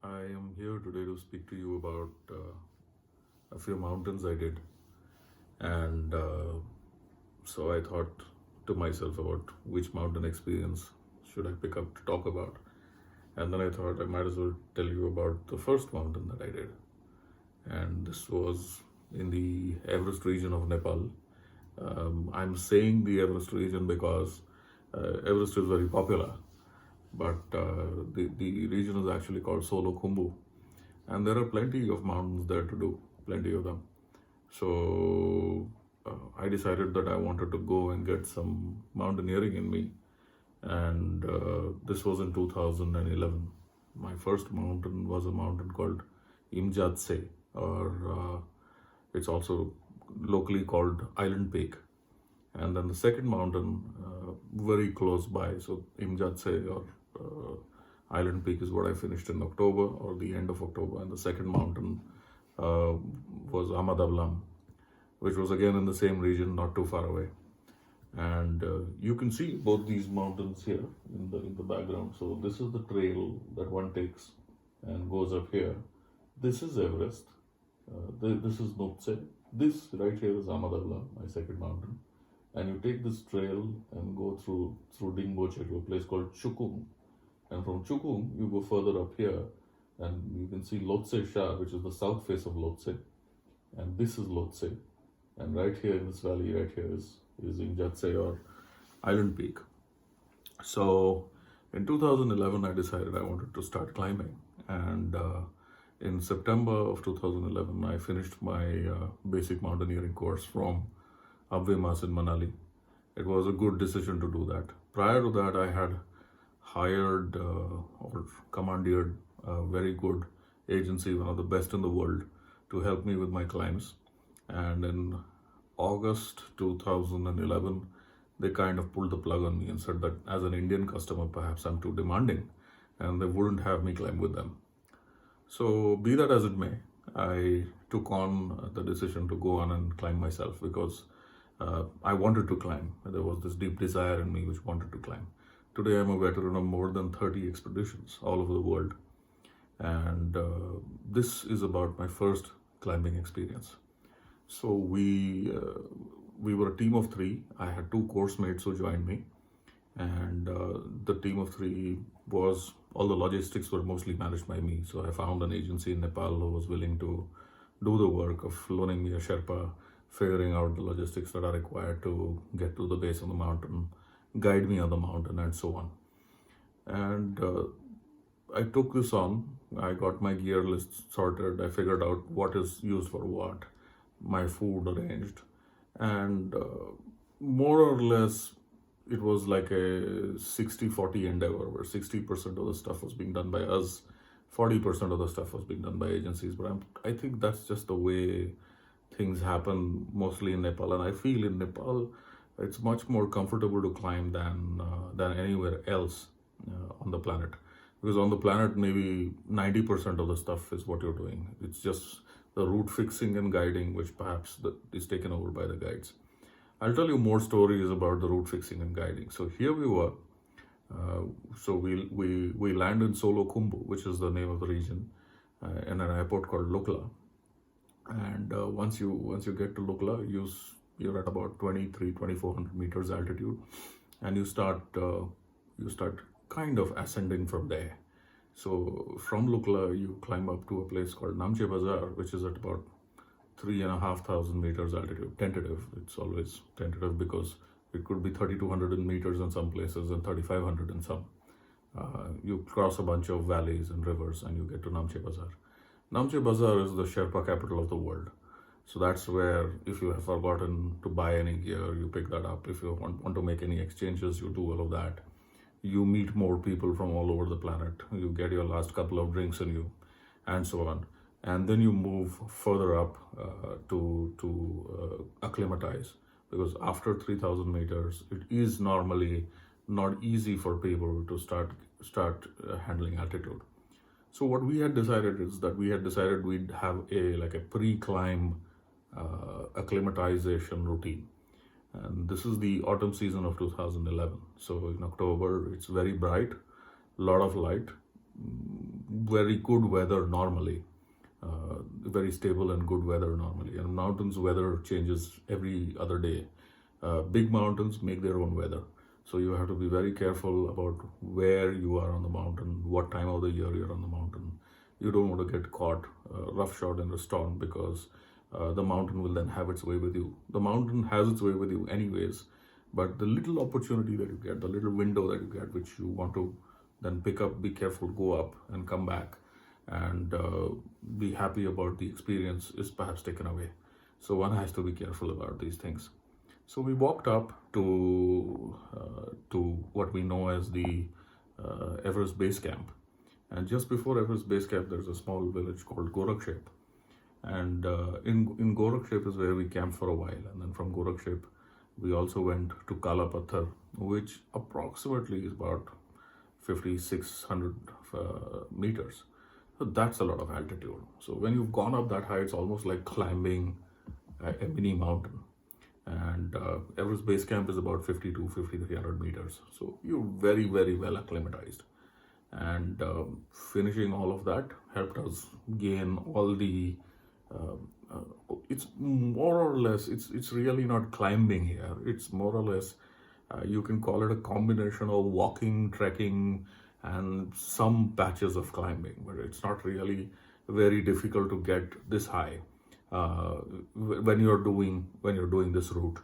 I am here today to speak to you about a few mountains I did, and so I thought to myself about which mountain experience should I pick up to talk about, and then I thought I might as well tell you about the first mountain that I did, and this was in the Everest region of Nepal. I'm saying the Everest region because Everest is very popular, but the region is actually called Solo Khumbu, and there are plenty of mountains there to do, plenty of them. So I decided that I wanted to go and get some mountaineering in me, and this was in 2011. My first mountain was a mountain called imja, or it's also locally called Island Peak. And then the second mountain, very close by, so Imjatse or Island Peak is what I finished in October or the end of October. And the second mountain uh, was Ahmadablam, which was again in the same region, not too far away. And you can see both these mountains here in the background. So this is the trail that one takes and goes up here. This is Everest. This is Noptse. This right here is Ahmadablam, my second mountain. And you take this trail and go through Dingboche to a place called Chukung. And from Chukung, you go further up here, and you can see Lhotse Shah, which is the south face of Lhotse. And this is Lhotse. And right here in this valley, right here is Imjatse or Island Peak. So in 2011, I decided I wanted to start climbing. And in September of 2011, I finished my basic mountaineering course from Abvemas in Manali. It was a good decision to do that. Prior to that, I had hired or commandeered a very good agency, one of the best in the world, to help me with my climbs. And in August 2011, they kind of pulled the plug on me and said that as an Indian customer, perhaps I'm too demanding and they wouldn't have me climb with them. So, be that as it may, I took on the decision to go on and climb myself because I wanted to climb. There was this deep desire in me which wanted to climb. Today, I'm a veteran of more than 30 expeditions all over the world. And this is about my first climbing experience. So we were a team of three. I had two course mates who joined me, and the team of three was all the logistics were mostly managed by me. So I found an agency in Nepal who was willing to do the work of loaning me a Sherpa, figuring out the logistics that are required to get to the base of the mountain, guide me on the mountain, and so on. And I took this on. I got my gear list sorted. I figured out what is used for what, my food arranged, and more or less it was like a 60-40 endeavor where 60% of the stuff was being done by us, 40% of the stuff was being done by agencies. But I think that's just the way things happen mostly in Nepal. And I feel in Nepal, it's much more comfortable to climb than anywhere else on the planet. Because on the planet, maybe 90% of the stuff is what you're doing. It's just the route fixing and guiding, which perhaps is taken over by the guides. I'll tell you more stories about the route fixing and guiding. So here we were. So we land in Solo Khumbu, which is the name of the region, in an airport called Lukla. And once you get to Lukla, you're at about 2,400 meters altitude, and you start kind of ascending from there. So from Lukla, you climb up to a place called Namche Bazaar, which is at about 3,500 meters altitude. Tentative. It's always tentative because it could be 3,200 meters in some places and 3,500 in some. You cross a bunch of valleys and rivers, and you get to Namche Bazaar. Namche Bazaar is the Sherpa capital of the world. So that's where, if you have forgotten to buy any gear, you pick that up. If you want to make any exchanges, you do all of that. You meet more people from all over the planet. You get your last couple of drinks in you, and so on. And then you move further up to acclimatize, because after 3,000 meters, it is normally not easy for people to start handling altitude. So what we had decided is that we'd have a pre-climb acclimatization routine. And this is the autumn season of 2011. So in October, it's very bright, a lot of light, very good weather normally, very stable and good weather normally. And mountains weather changes every other day. Big mountains make their own weather. So you have to be very careful about where you are on the mountain, what time of the year you're on the mountain. You don't want to get caught roughshod in a storm, because the mountain will then have its way with you. The mountain has its way with you anyways, but the little opportunity that you get, the little window that you get, which you want to then pick up, be careful, go up and come back, and be happy about the experience, is perhaps taken away. So one has to be careful about these things. So we walked up to what we know as the Everest Base Camp. And just before Everest Base Camp, there's a small village called Gorakshep. And in Gorakshep is where we camped for a while. And then from Gorakshep, we also went to Kala Pathar, which approximately is about 5,600 meters. So that's a lot of altitude. So when you've gone up that high, it's almost like climbing a mini mountain. And Everest Base Camp is about 5,300 meters. So you're very, very well acclimatized. And finishing all of that helped us gain all the it's more or less, it's really not climbing here. It's more or less, you can call it a combination of walking, trekking, and some patches of climbing, but it's not really very difficult to get this high when you're doing this route.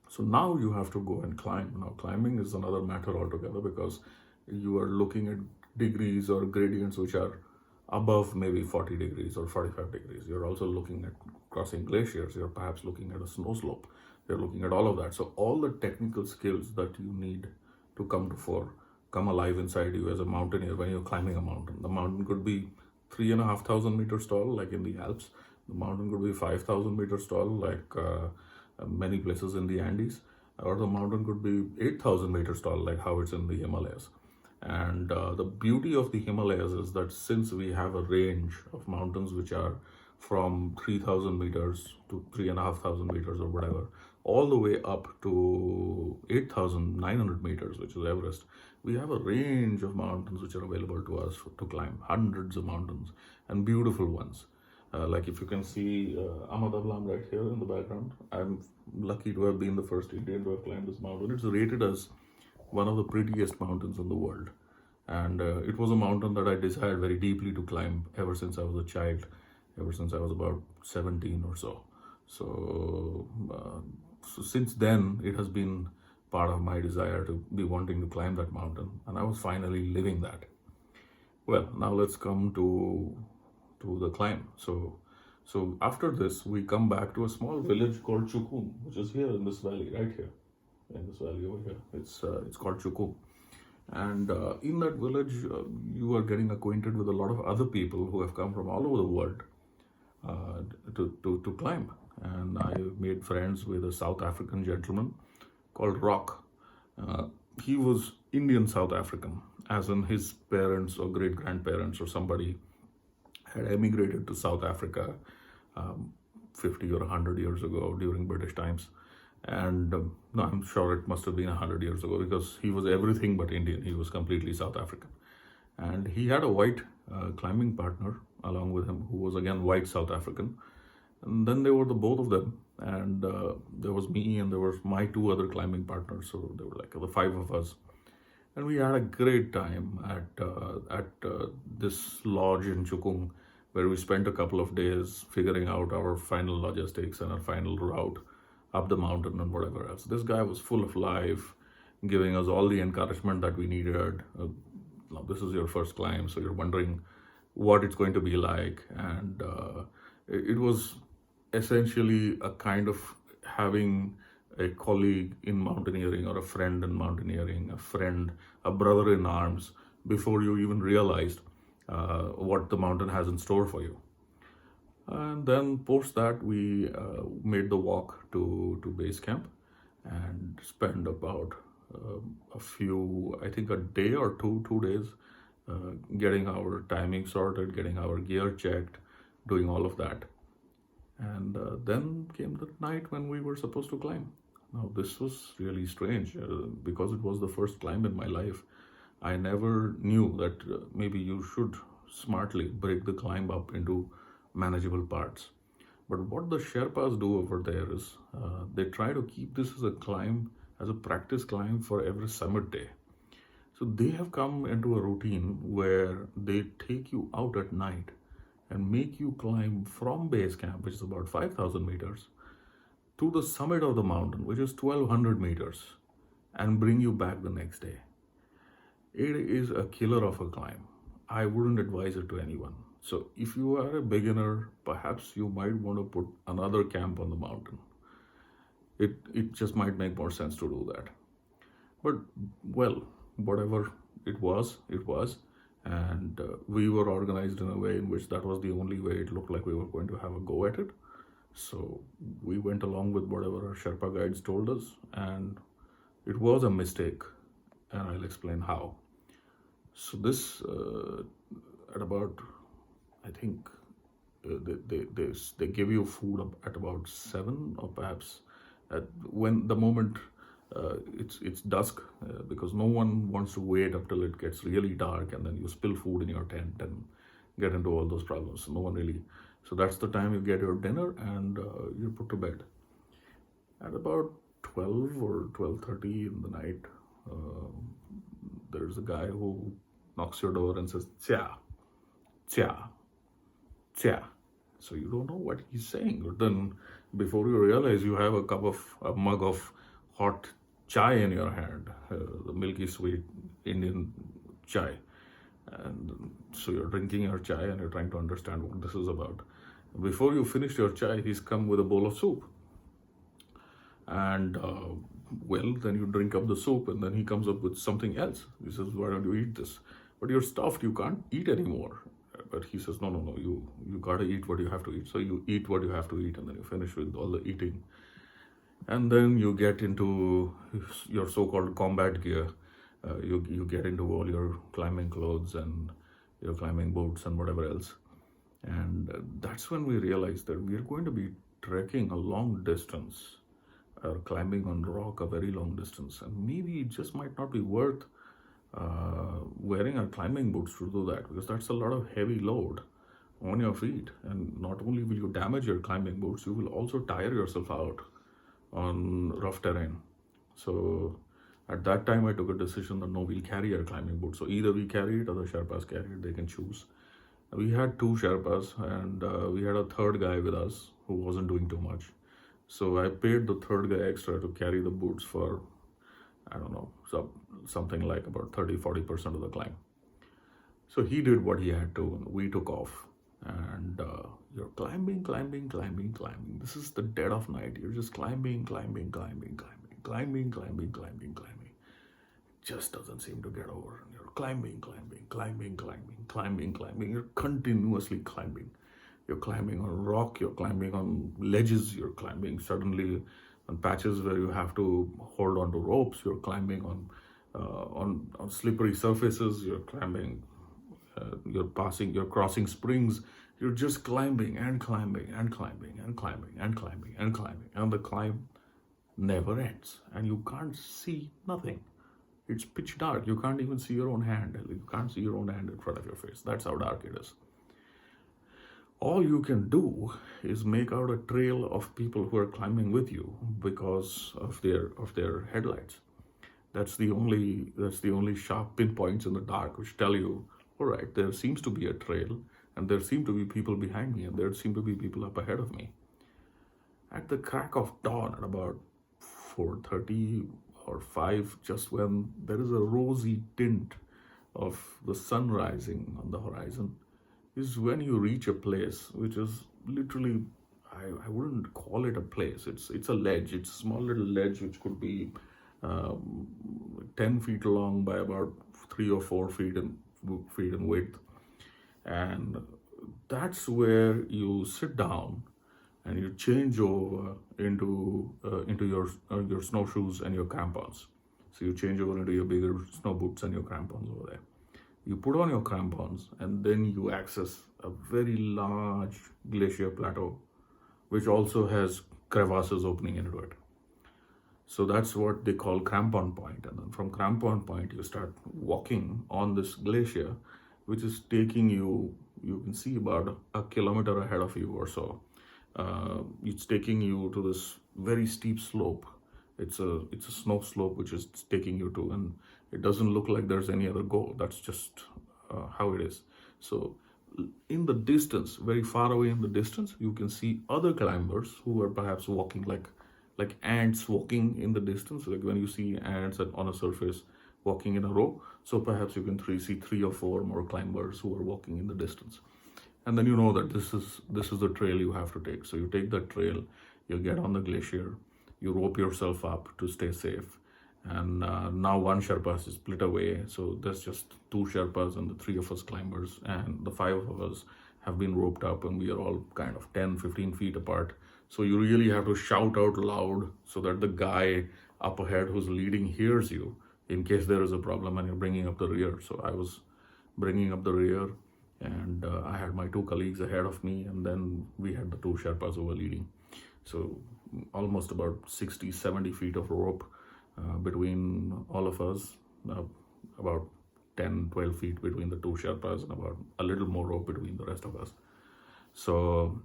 So now you have to go and climb. Now climbing is another matter altogether, because you are looking at degrees or gradients which are above maybe 40 degrees or 45 degrees. You're also looking at crossing glaciers. You're perhaps looking at a snow slope. You're looking at all of that. So all the technical skills that you need to come to fore come alive inside you as a mountaineer when you're climbing a mountain. The mountain could be 3,500 meters tall, like in the Alps. The mountain could be 5,000 meters tall, like many places in the Andes. Or the mountain could be 8,000 meters tall, like how it's in the Himalayas. And the beauty of the Himalayas is that since we have a range of mountains which are from 3,000 meters to 3,500 meters or whatever, all the way up to 8,900 meters, which is Everest, we have a range of mountains which are available to us to climb, hundreds of mountains and beautiful ones. Like if you can see Ahmedabad right here in the background, I'm lucky to have been the first Indian to have climbed this mountain. It's rated as one of the prettiest mountains in the world. And it was a mountain that I desired very deeply to climb ever since I was a child, ever since I was about 17 or so. So since then, it has been part of my desire to be wanting to climb that mountain. And I was finally living that. Well, now let's come to the climb. So after this, we come back to a small village called Chukun, which is here in this valley, right here. In this valley over here, it's called Chukun, and in that village you are getting acquainted with a lot of other people who have come from all over the world to climb. And I made friends with a South African gentleman called Rock. He was Indian South African, as in his parents or great grandparents or somebody had emigrated to South Africa 50 or 100 years ago during British times. And no, I'm sure it must have been 100 years ago, because he was everything but Indian. He was completely South African. And he had a white climbing partner along with him, who was again white South African. And then there were the both of them. And there was me and there were my two other climbing partners. So there were like the five of us. And we had a great time at this lodge in Chukung, where we spent a couple of days figuring out our final logistics and our final route up the mountain and whatever else. This guy was full of life, giving us all the encouragement that we needed. Now, this is your first climb, so you're wondering what it's going to be like. And it was essentially a kind of having a colleague in mountaineering, or a friend in mountaineering, a brother in arms, before you even realized what the mountain has in store for you. And then post that, we made the walk to base camp and spent about I think a day or 2 days getting our timing sorted, getting our gear checked, doing all of that. And then came the night when we were supposed to climb. Now, this was really strange because it was the first climb in my life. I never knew that maybe you should smartly break the climb up into manageable parts. But what the Sherpas do over there is they try to keep this as a climb, as a practice climb for every summit day. So they have come into a routine where they take you out at night and make you climb from base camp, which is about 5,000 meters, to the summit of the mountain, which is 1,200 meters, and bring you back the next day. It is a killer of a climb. I wouldn't advise it to anyone. So if you are a beginner, perhaps you might want to put another camp on the mountain. It just might make more sense to do that. But well, whatever it was, it was. And we were organized in a way in which that was the only way it looked like we were going to have a go at it. So we went along with whatever our Sherpa guides told us, and it was a mistake, and I'll explain how. So this, at about, I think, they give you food at about 7, or perhaps when the moment it's dusk, because no one wants to wait up till it gets really dark and then you spill food in your tent and get into all those problems. So no one really. So that's the time you get your dinner and you're put to bed. At about 12 or 12:30 in the night, there's a guy who knocks your door and says, "Tsia, tsia, tsia." So you don't know what he's saying. But then before you realize, you have a mug of hot chai in your hand, the milky sweet Indian chai. And so you're drinking your chai and you're trying to understand what this is about. Before you finish your chai, he's come with a bowl of soup. And well, then you drink up the soup and then he comes up with something else. He says, "Why don't you eat this?" But you're stuffed, you can't eat anymore. But he says, no, you gotta eat what you have to eat. So you eat what you have to eat and then you finish with all the eating. And then you get into your so-called combat gear. You get into all your climbing clothes and your climbing boots and whatever else. And that's when we realized that we are going to be trekking a long distance, or climbing on rock a very long distance. And maybe it just might not be worth wearing our climbing boots to do that, because that's a lot of heavy load on your feet. And not only will you damage your climbing boots, you will also tire yourself out on rough terrain. So at that time, I took a decision that no, we'll carry our climbing boots. So either we carry it or the Sherpas carry it, they can choose. We had 2 Sherpas and we had a third guy with us who wasn't doing too much. So I paid the third guy extra to carry the boots for, I don't know, something like about 30-40% of the climb. So he did what he had to and we took off. And you're climbing. This is the dead of night. You're just climbing. Just doesn't seem to get over. You're climbing. You're continuously climbing. You're climbing on rock, you're climbing on ledges, you're climbing suddenly on patches where you have to hold on to ropes, you're climbing on slippery surfaces, you're climbing, you're crossing springs, you're just climbing and the climb never ends and you can't see nothing. It's pitch dark. You can't even see your own hand. You can't see your own hand in front of your face. That's how dark it is. All you can do is make out a trail of people who are climbing with you because of their headlights. That's the only sharp pinpoints in the dark which tell you, all right, there seems to be a trail and there seem to be people behind me and there seem to be people up ahead of me. At the crack of dawn at about 4:30 or 5, just when there is a rosy tint of the sun rising on the horizon, is when you reach a place which is literally, I wouldn't call it a place. It's a ledge. It's a small little ledge which could be 10 feet long by about 3 or 4 feet in width, and that's where you sit down and you change over into your snowshoes and your crampons. So you change over into your bigger snow boots and your crampons over there. You put on your crampons and then you access a very large glacier plateau, which also has crevasses opening into it. So that's what they call crampon point. And then from crampon point, you start walking on this glacier, which is taking you, you can see about a kilometer ahead of you or so. It's taking you to this very steep slope. It's a snow slope which is taking you to, and it doesn't look like there's any other goal. That's just how it is. So in the distance, very far away in the distance, you can see other climbers who are perhaps walking like ants walking in the distance, like when you see ants on a surface walking in a row. So perhaps you can see 3 or 4 more climbers who are walking in the distance. And then you know that this is the trail you have to take. So you take that trail, you get on the glacier, you rope yourself up to stay safe. And now one Sherpa is split away, so there's just 2 Sherpas and the 3 of us climbers, and the 5 of us have been roped up, and we are all kind of 10-15 feet apart. So you really have to shout out loud so that the guy up ahead who's leading hears you in case there is a problem and you're bringing up the rear. So I was bringing up the rear, and I had my 2 colleagues ahead of me, and then we had the 2 Sherpas who were leading. So almost about 60-70 feet of rope between all of us, about 10-12 feet between the 2 Sherpas, and about a little more rope between the rest of us. So,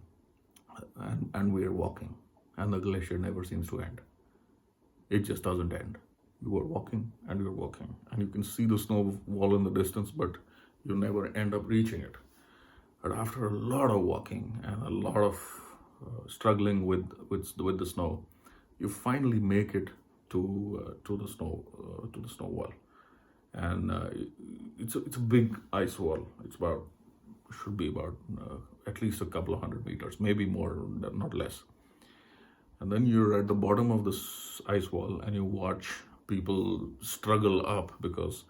and we're walking, and the glacier never seems to end. It just doesn't end. You are walking and you're walking, and you can see the snow wall in the distance, but you never end up reaching it. But after a lot of walking and a lot of struggling with the snow, you finally make it to the snow wall, and it's a big ice wall. Should be about at least a couple of 100 meters, maybe more, not less. And then you're at the bottom of this ice wall, and you watch people struggle up because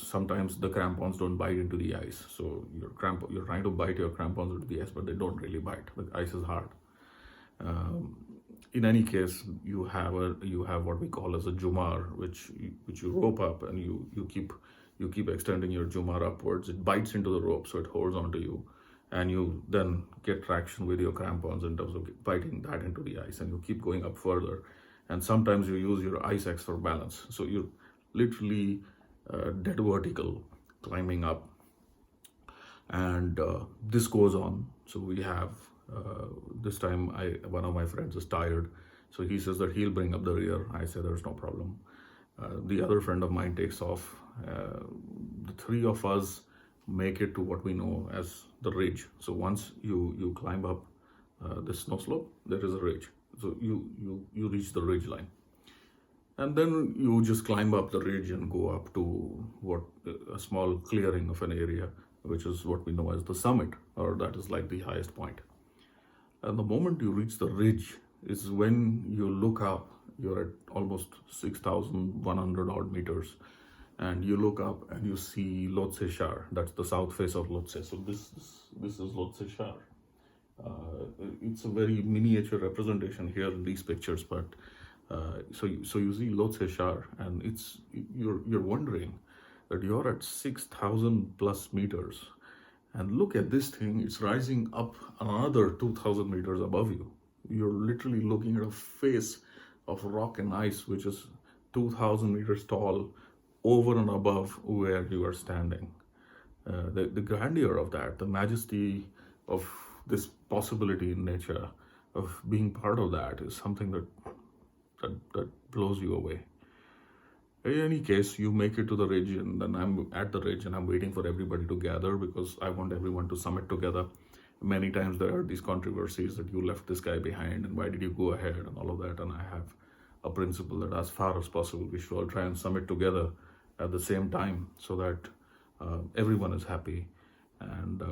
sometimes the crampons don't bite into the ice. So you're trying to bite your crampons into the ice, but they don't really bite. The ice is hard. In any case, you have what we call as a jumar, which you rope up, and you keep extending your jumar upwards. It bites into the rope, so it holds onto you, and you then get traction with your crampons in terms of biting that into the ice, and you keep going up further. And sometimes you use your ice axe for balance. So you're literally dead vertical climbing up, and this goes on. So we have this time one of my friends is tired, so he says that he'll bring up the rear. I say there's no problem. The other friend of mine takes off. The 3 of us make it to what we know as the ridge. So once you climb up the snow slope, there is a ridge. So you reach the ridge line, and then you just climb up the ridge and go up to a small clearing of an area, which is what we know as the summit, or that is like the highest point. And the moment you reach the ridge is when you look up. You're at almost 6,100 odd meters, and you look up and you see Lhotse Shar. That's the south face of Lhotse. So this is Lhotse Shar. It's a very miniature representation here in these pictures, but so you see Lhotse Shar, and you're wondering that you're at 6,000 plus meters, and look at this thing. It's rising up another 2,000 meters above you. You're literally looking at a face of rock and ice, which is 2,000 meters tall, over and above where you are standing. The grandeur of that, the majesty of this possibility in nature, of being part of that, is something that blows you away. In any case, you make it to the ridge, and then I'm at the ridge, and I'm waiting for everybody to gather because I want everyone to summit together. Many times there are these controversies that you left this guy behind, and why did you go ahead, and all of that. And I have a principle that as far as possible, we should all try and summit together at the same time, so that everyone is happy, and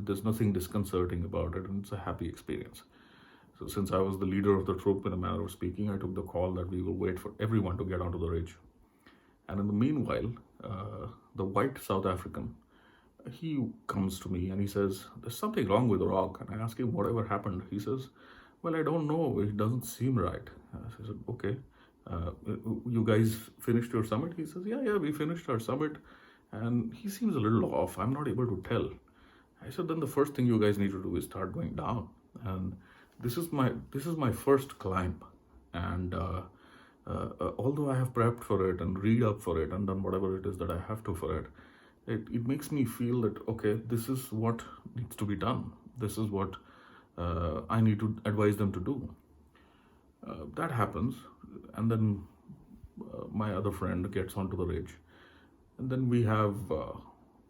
there's nothing disconcerting about it, and it's a happy experience. So since I was the leader of the troop, in a manner of speaking, I took the call that we will wait for everyone to get onto the ridge. And in the meanwhile, the white South African, he comes to me and he says, there's something wrong with the rock. And I ask him, whatever happened? He says, well, I don't know. It doesn't seem right. I said, okay. You guys finished your summit? He says, yeah, we finished our summit. And he seems a little off. I'm not able to tell. I said, then the first thing you guys need to do is start going down. And this is my first climb, and although I have prepped for it and read up for it and done whatever it is that I have to for it, it makes me feel that okay, this is what needs to be done. This is what I need to advise them to do. That happens, and then my other friend gets onto the ridge, and then we have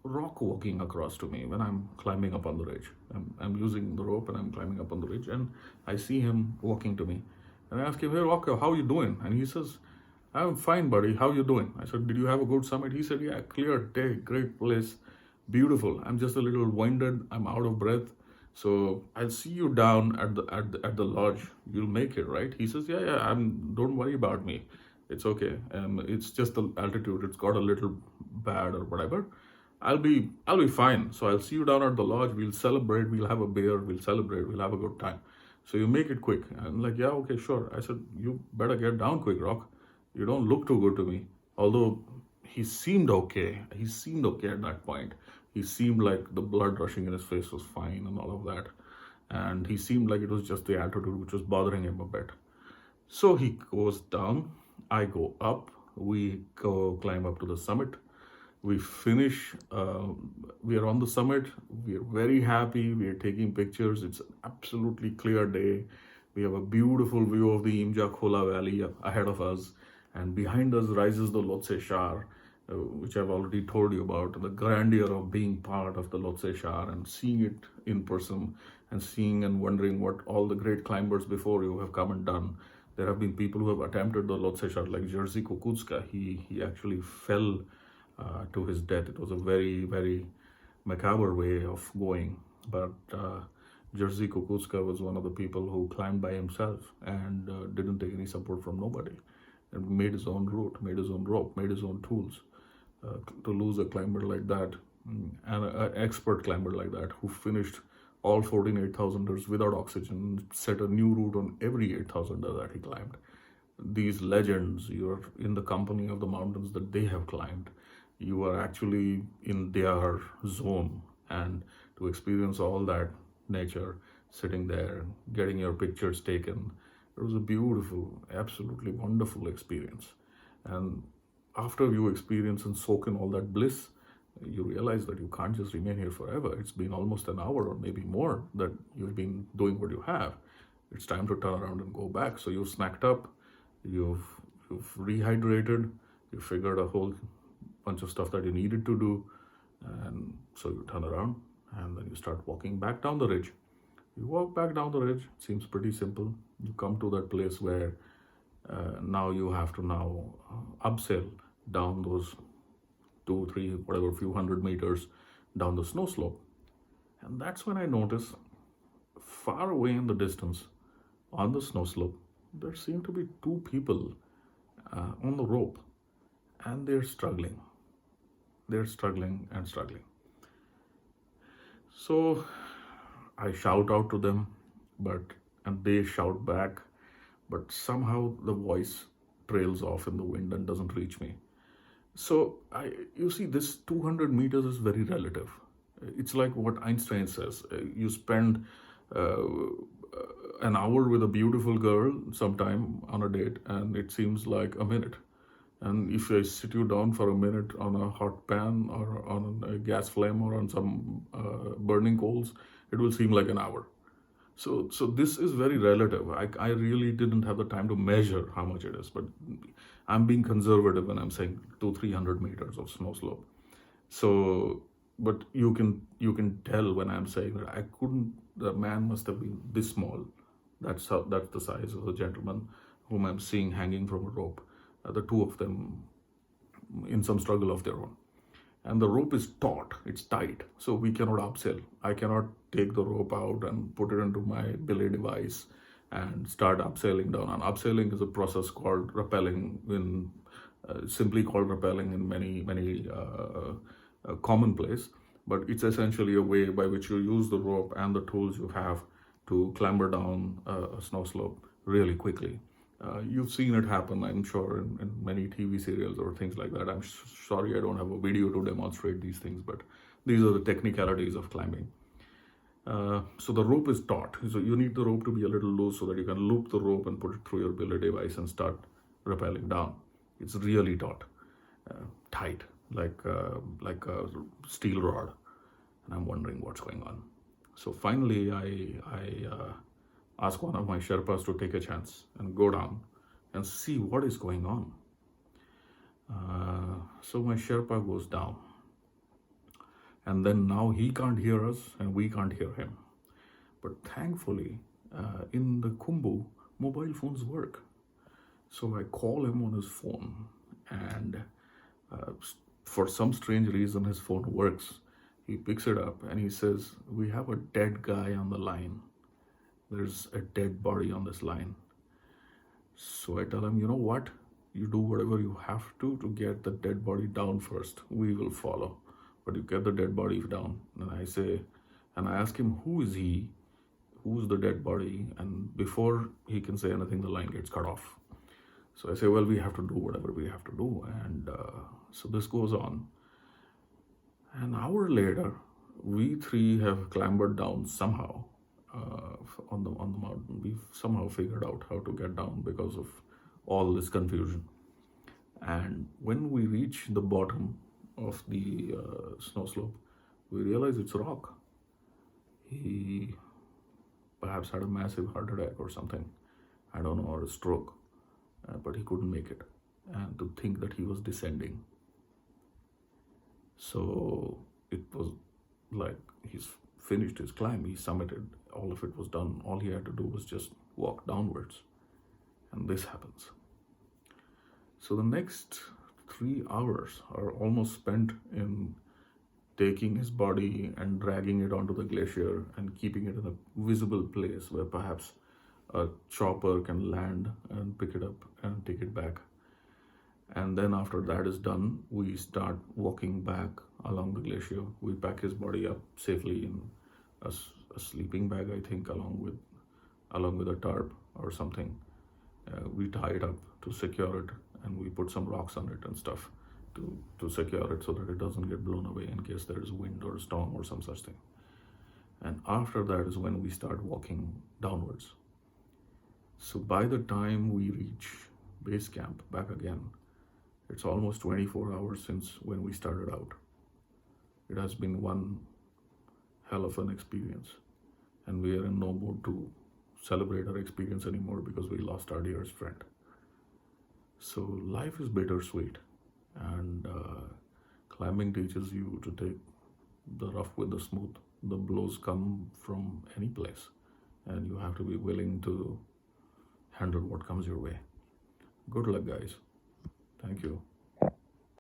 rock walking across to me when I'm climbing up on the ridge. I'm using the rope and I'm climbing up on the ridge, and I see him walking to me, and I ask him, "Hey, Rock, how you doing?" And he says, "I'm fine, buddy. How you doing?" I said, "Did you have a good summit?" He said, "Yeah, clear day, great place, beautiful. I'm just a little winded. I'm out of breath. So I'll see you down at the lodge. You'll make it, right?" He says, "Yeah, yeah. Don't worry about me. It's okay. It's just the altitude. It's got a little bad or whatever. I'll be fine. So I'll see you down at the lodge. We'll celebrate. We'll have a beer. We'll celebrate. We'll have a good time. So you make it quick." I'm like, "Yeah, okay, sure." I said, "You better get down quick, Rock. You don't look too good to me." Although he seemed okay. He seemed okay at that point. He seemed like the blood rushing in his face was fine and all of that. And he seemed like it was just the altitude which was bothering him a bit. So he goes down. I go up. We go climb up to the summit. We finish. We are on the summit. We are very happy. We are taking pictures. It's an absolutely clear day. We have a beautiful view of the Imja Valley ahead of us, and behind us rises the Lhotse Shar, which I've already told you about. The grandeur of being part of the Lhotse Shar and seeing it in person, and seeing and wondering what all the great climbers before you have come and done. There have been people who have attempted the Lhotse Shar, like Jerzy Kukutska. He actually fell to his death. It was a very, very macabre way of going. But Jerzy Kukutska was one of the people who climbed by himself and didn't take any support from nobody, and made his own route, made his own rope, made his own tools. To lose a climber like that, and an expert climber like that, who finished all 14 8,000ers without oxygen, set a new route on every 8,000er that he climbed. These legends, you're in the company of the mountains that they have climbed. You are actually in their zone, and to experience all that nature, sitting there, getting your pictures taken, it was a beautiful, absolutely wonderful experience. And after you experience and soak in all that bliss, you realize that you can't just remain here forever. It's been almost an hour or maybe more that you've been doing what you have. It's time to turn around and go back. So you've snacked up, you've rehydrated, you figured a whole bunch of stuff that you needed to do, and so you turn around and then you start walking back down the ridge. You walk back down the ridge. It seems pretty simple. You come to that place where now you have to upsail down those 2, 3, whatever, few hundred meters down the snow slope. And that's when I notice, far away in the distance on the snow slope, there seem to be 2 people on the rope, and they're struggling. They're struggling and struggling. So I shout out to them, and they shout back, but somehow the voice trails off in the wind and doesn't reach me. So you see, this 200 meters is very relative. It's like what Einstein says. You spend an hour with a beautiful girl sometime on a date, and it seems like a minute. And if I sit you down for a minute on a hot pan or on a gas flame or on some burning coals, it will seem like an hour. So this is very relative. I really didn't have the time to measure how much it is, but I'm being conservative when I'm saying 200-300 meters of snow slope. So, but you can tell when I'm saying that the man must have been this small. That's the size of the gentleman whom I'm seeing hanging from a rope. The 2 of them in some struggle of their own. And the rope is taut, it's tight, so we cannot upsail. I cannot take the rope out and put it into my belay device and start upsailing down. And upsailing is a process called rappelling, simply called rappelling in many commonplace, but it's essentially a way by which you use the rope and the tools you have to clamber down a snow slope really quickly. You've seen it happen, I'm sure, in many TV serials or things like that. I'm sorry I don't have a video to demonstrate these things, but these are the technicalities of climbing. So the rope is taut. So you need the rope to be a little loose so that you can loop the rope and put it through your belly device and start rappelling down. It's really taut, tight, like a steel rod. And I'm wondering what's going on. So finally, I asked one of my Sherpas to take a chance and go down and see what is going on. So my Sherpa goes down, and then now he can't hear us and we can't hear him. But thankfully, in the khumbu, mobile phones work. So I call him on his phone, and uh, for some strange reason, his phone works. He picks it up and he says, "We have a dead guy on the line. There's a dead body on this line." So I tell him, "You know what? You do whatever you have to get the dead body down first. We will follow. But you get the dead body down." And I ask him, "Who is he? Who's the dead body?" And before he can say anything, the line gets cut off. So I say, "Well, we have to do whatever we have to do." And so this goes on. An hour later, we three have clambered down somehow on the mountain. We've somehow figured out how to get down because of all this confusion. And when we reach the bottom of the snow slope, we realize it's rock. He perhaps had a massive heart attack or something, I don't know, or a stroke, but he couldn't make it. And to think that he was descending. So it was like he's finished his climb, he summited, all of it was done. All he had to do was just walk downwards. And this happens. So the next 3 hours are almost spent in taking his body and dragging it onto the glacier and keeping it in a visible place where perhaps a chopper can land and pick it up and take it back. And then after that is done, we start walking back along the glacier. We pack his body up safely in a sleeping bag, I think, along with a tarp or something. We tie it up to secure it, and we put some rocks on it and stuff to secure it so that it doesn't get blown away in case there is wind or storm or some such thing. And after that is when we start walking downwards. So by the time we reach base camp back again, it's almost 24 hours since when we started out. It has been one hell of an experience, and we are in no mood to celebrate our experience anymore because we lost our dearest friend. So life is bittersweet, and climbing teaches you to take the rough with the smooth. The blows come from any place, and you have to be willing to handle what comes your way. Good luck, guys. Thank you.